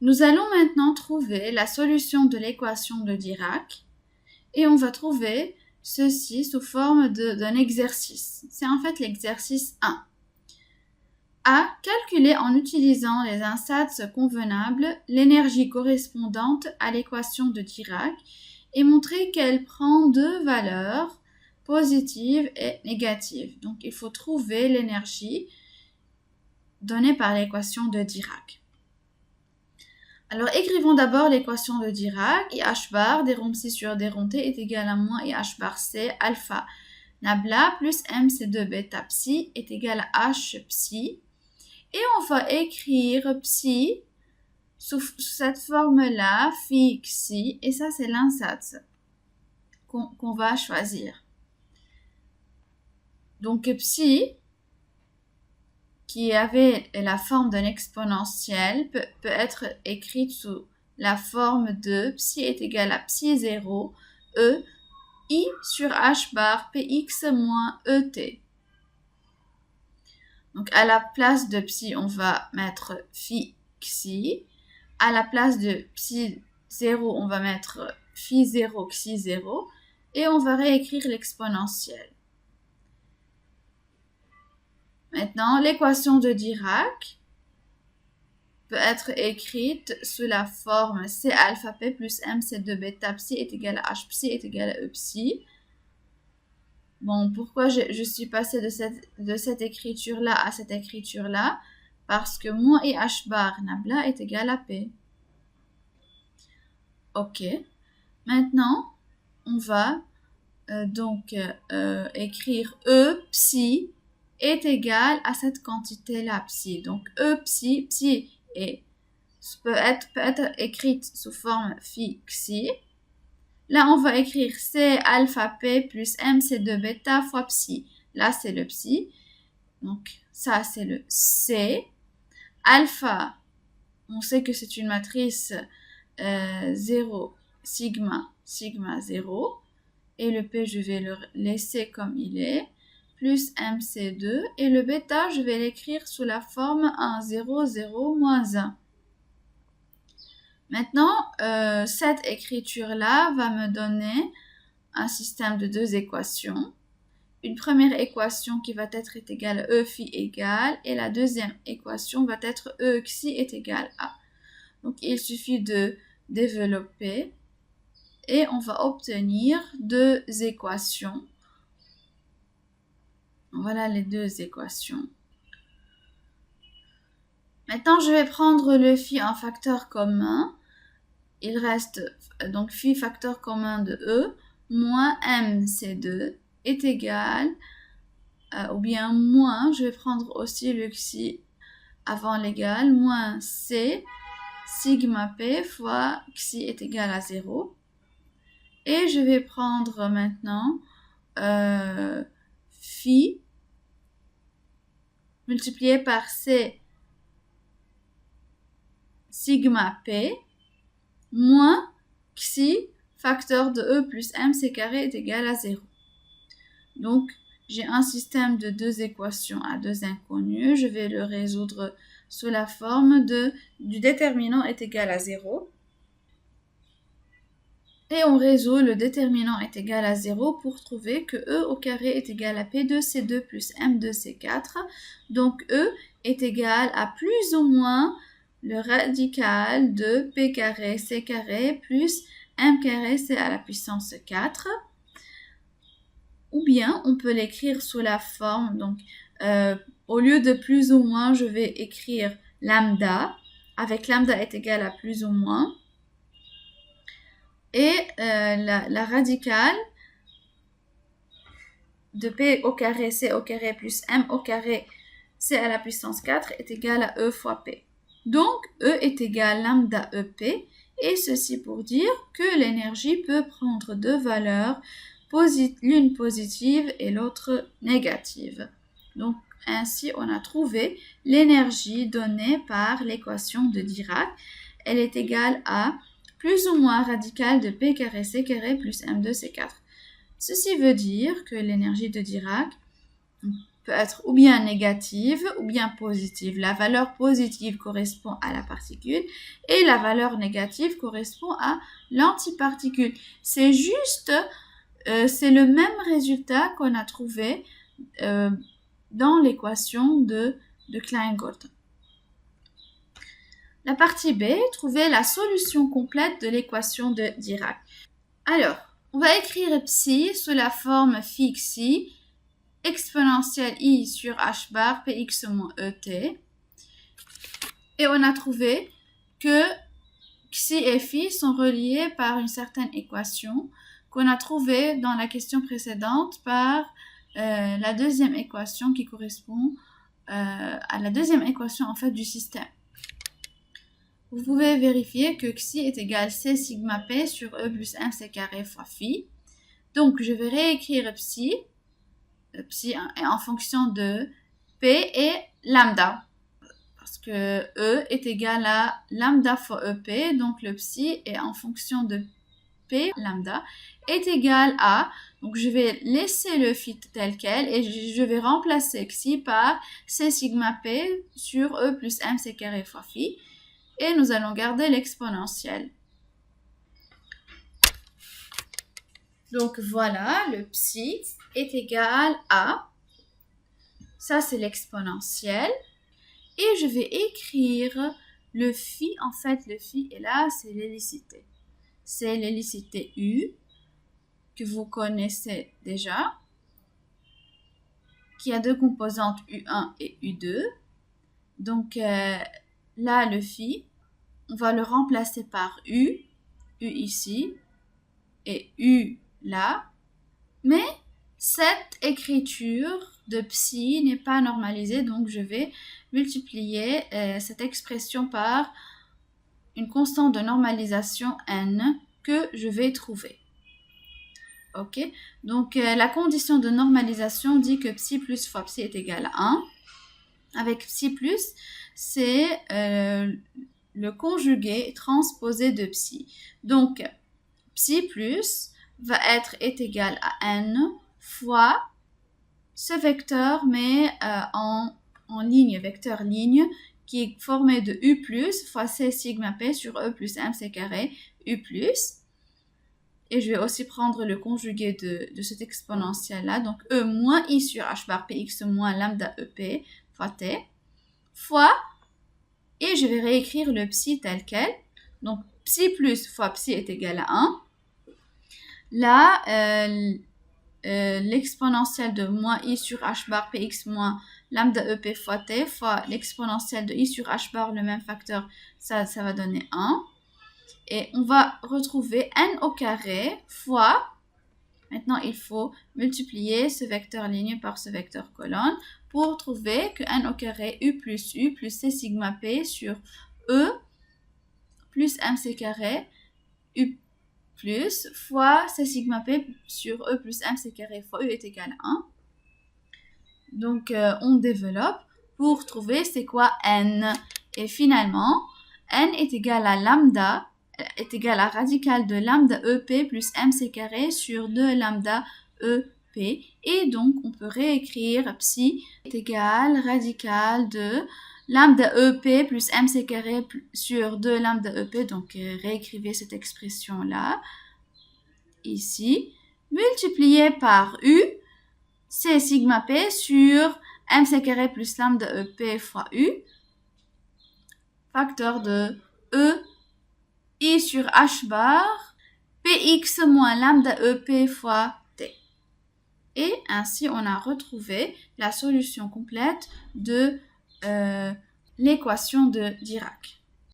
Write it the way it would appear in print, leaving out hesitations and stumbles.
Nous allons maintenant trouver la solution de l'équation de Dirac et on va trouver ceci sous forme d'un exercice. C'est en fait l'exercice 1. A. Calculer en utilisant les ansatz convenables l'énergie correspondante à l'équation de Dirac et montrer qu'elle prend deux valeurs positives et négatives. Donc, il faut trouver l'énergie donnée par l'équation de Dirac. Alors, écrivons d'abord l'équation de Dirac. IH bar d rond psi sur d rond t est égal à moins IH bar c alpha nabla plus MC2 bêta psi est égal à H psi. Et on va écrire psi sous cette forme-là, phi xi, et ça c'est l'ansatz qu'on va choisir. Donc psi, qui avait la forme d'un exponentiel, peut être écrite sous la forme de psi est égal à psi 0, e, i sur h bar px moins et. Donc, à la place de psi, on va mettre phi xi. À la place de psi 0, on va mettre phi 0 xi 0. Et on va réécrire l'exponentiel. Maintenant, l'équation de Dirac peut être écrite sous la forme C alpha p plus MC2 bêta psi est égal à H psi est égal à E psi. Bon, pourquoi je suis passée de cette écriture-là à cette écriture-là? Parce que moins IH bar nabla est égal à P. Ok. Maintenant, on va écrire E psi est égal à cette quantité-là, psi. Donc, E psi peut être écrite sous forme phi xi. Là, on va écrire C alpha P plus MC2 bêta fois psi. Là, c'est le psi. Donc, ça, c'est le C. Alpha, on sait que c'est une matrice 0, sigma 0. Et le P, je vais le laisser comme il est. Plus MC2. Et le bêta, je vais l'écrire sous la forme 1, 0, 0, moins 1. Maintenant, cette écriture-là va me donner un système de deux équations. Une première équation qui va être égale à E phi égale, et la deuxième équation va être E xi est égal à. Donc, il suffit de développer et on va obtenir deux équations. Voilà les deux équations. Maintenant, je vais prendre le phi en facteur commun. Il reste donc phi facteur commun de E moins MC2 est égal, ou bien moins, je vais prendre aussi le xi avant l'égal, moins C sigma P fois xi est égal à 0. Et je vais prendre maintenant phi multiplié par C sigma P moins xi facteur de E plus MC carré est égal à 0. Donc, j'ai un système de deux équations à deux inconnues. Je vais le résoudre sous la forme du déterminant est égal à 0. Et on résout le déterminant est égal à 0 pour trouver que E au carré est égal à P2C2 plus M2C4. Donc, E est égal à plus ou moins le radical de P carré C carré plus M carré C à la puissance 4. Ou bien, on peut l'écrire sous la forme, donc au lieu de plus ou moins, je vais écrire lambda, avec lambda est égal à plus ou moins. Et la radicale de P au carré C au carré plus M au carré C à la puissance 4 est égal à E fois P. Donc, E est égal à lambda EP, et ceci pour dire que l'énergie peut prendre deux valeurs, l'une positive et l'autre négative. Donc, ainsi, on a trouvé l'énergie donnée par l'équation de Dirac. Elle est égale à plus ou moins radical de P carré C carré plus M2 C4. Ceci veut dire que l'énergie de Dirac peut être ou bien négative ou bien positive. La valeur positive correspond à la particule et la valeur négative correspond à l'antiparticule. C'est juste, c'est le même résultat qu'on a trouvé dans l'équation de Klein-Gordon. La partie B, trouver la solution complète de l'équation de Dirac. Alors, on va écrire psi sous la forme phi xi exponentielle i sur h bar px moins et. Et on a trouvé que xi et phi sont reliés par une certaine équation qu'on a trouvée dans la question précédente par la deuxième équation qui correspond à la deuxième équation en fait du système. Vous pouvez vérifier que xi est égal c sigma p sur e plus mc carré fois phi. Donc je vais réécrire psi est en fonction de p et lambda. Parce que E est égal à lambda fois EP, donc le psi est en fonction de P, lambda, est égal à, donc je vais laisser le phi tel quel et je vais remplacer xi par C sigma P sur E plus mc carré fois phi et nous allons garder l'exponentielle. Donc voilà, le psi est égal à, ça c'est l'exponentielle. Et je vais écrire le phi, en fait le phi est là, c'est l'hélicité. C'est l'hélicité U, que vous connaissez déjà, qui a deux composantes U1 et U2. Donc là, le phi, on va le remplacer par U ici, et U là. Mais cette écriture de psi n'est pas normalisée, donc je vais multiplier cette expression par une constante de normalisation n que je vais trouver. Ok, donc la condition de normalisation dit que psi plus fois psi est égal à 1. Avec psi plus, c'est le conjugué transposé de psi. Donc, psi plus est égal à n fois ce vecteur, mais en ligne, vecteur ligne, qui est formé de U plus fois C sigma P sur E plus mc carré U plus. Et je vais aussi prendre le conjugué de cette exponentielle-là, donc E moins I sur H bar Px moins lambda EP fois T, fois, et je vais réécrire le psi tel quel. Donc, psi plus fois psi est égal à 1. Là, l'exponentielle de moins I sur H bar Px moins lambda EP fois T fois l'exponentielle de I sur H bar, le même facteur, ça va donner 1. Et on va retrouver n au carré fois, maintenant il faut multiplier ce vecteur ligne par ce vecteur colonne pour trouver que n au carré U plus C sigma P sur E plus mc carré U plus fois C sigma P sur E plus mc carré fois U est égal à 1. Donc on développe pour trouver c'est quoi n. Et finalement, n est égal à lambda, est égal à radical de lambda EP plus mc carré sur 2 lambda EP. Et donc, on peut réécrire psi est égal radical de lambda EP plus mc carré sur 2 lambda EP. Donc, réécrivez cette expression-là, ici, multiplié par U, c'est sigma P sur mc carré plus lambda EP fois U, facteur de E I sur H bar, Px moins lambda EP fois T. Et ainsi, on a retrouvé la solution complète de l'équation de Dirac.